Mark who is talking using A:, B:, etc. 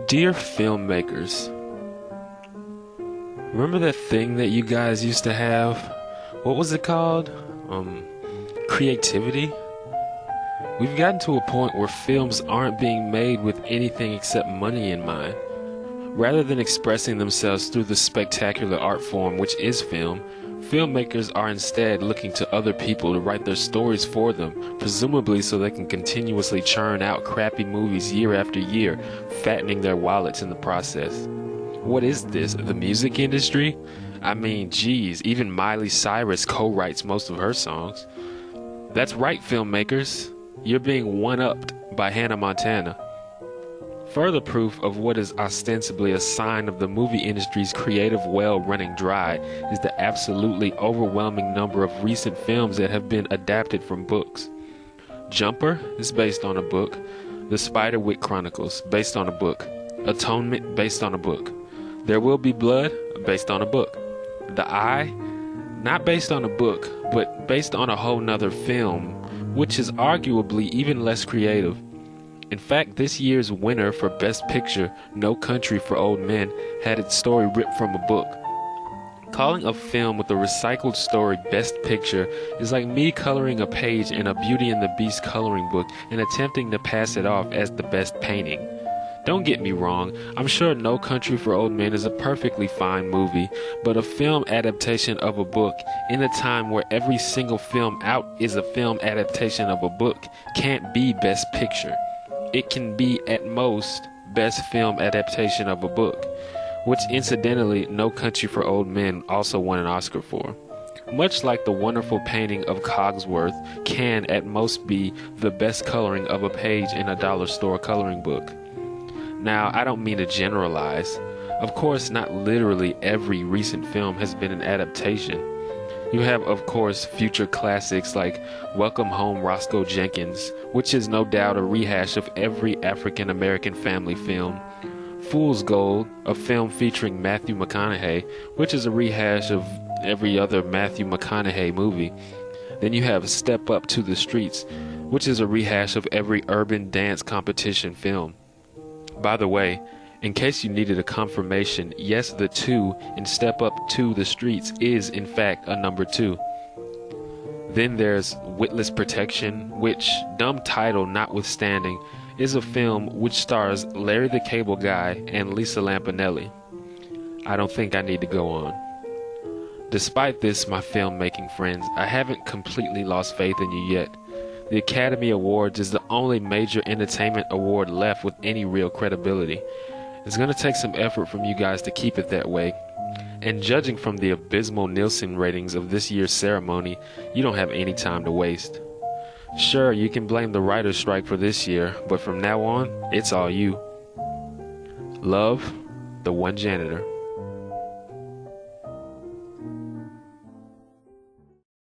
A: Dear filmmakers, remember that thing that you guys used to have? What was it called? Creativity? We've gotten to a point where films aren't being made with anything except money in mind. Rather than expressing themselves through the spectacular art form which is film, filmmakers are instead looking to other people to write their stories for them, presumably so they can continuously churn out crappy movies year after year, fattening their wallets in the process. What is this, the music industry? I mean, geez, even Miley Cyrus co-writes most of her songs. That's right, filmmakers. You're being one-upped by Hannah Montana. Further proof of what is ostensibly a sign of the movie industry's creative well running dry is the absolutely overwhelming number of recent films that have been adapted from books. Jumper is based on a book. The Spiderwick Chronicles, based on a book. Atonement, based on a book. There Will Be Blood, based on a book. The Eye, not based on a book, but based on a whole nother film, which is arguably even less creative. In fact, this year's winner for Best Picture, No Country for Old Men, had its story ripped from a book. Calling a film with a recycled story Best Picture is like me coloring a page in a Beauty and the Beast coloring book and attempting to pass it off as the best painting. Don't get me wrong, I'm sure No Country for Old Men is a perfectly fine movie, but a film adaptation of a book in a time where every single film out is a film adaptation of a book can't be Best Picture. It can be, at most, Best Film Adaptation of a Book, which incidentally No Country for Old Men also won an Oscar for. Much like the wonderful painting of Cogsworth can at most be the best coloring of a page in a dollar store coloring book. Now, I don't mean to generalize. Of course, not literally every recent film has been an adaptation. You have, of course, future classics like Welcome Home, Roscoe Jenkins, which is no doubt a rehash of every African-American family film. Fool's Gold, a film featuring Matthew McConaughey, which is a rehash of every other Matthew McConaughey movie. Then you have Step Up to the Streets, which is a rehash of every urban dance competition film. By the way, in case you needed a confirmation, yes, the 2 in Step Up to the Streets is, in fact, a number 2. Then there's Witless Protection, which, dumb title notwithstanding, is a film which stars Larry the Cable Guy and Lisa Lampanelli. I don't think I need to go on. Despite this, my filmmaking friends, I haven't completely lost faith in you yet. The Academy Awards is the only major entertainment award left with any real credibility. It's going to take some effort from you guys to keep it that way. And judging from the abysmal Nielsen ratings of this year's ceremony, you don't have any time to waste. Sure, you can blame the writer's strike for this year, but from now on, it's all you. Love, the One Janitor.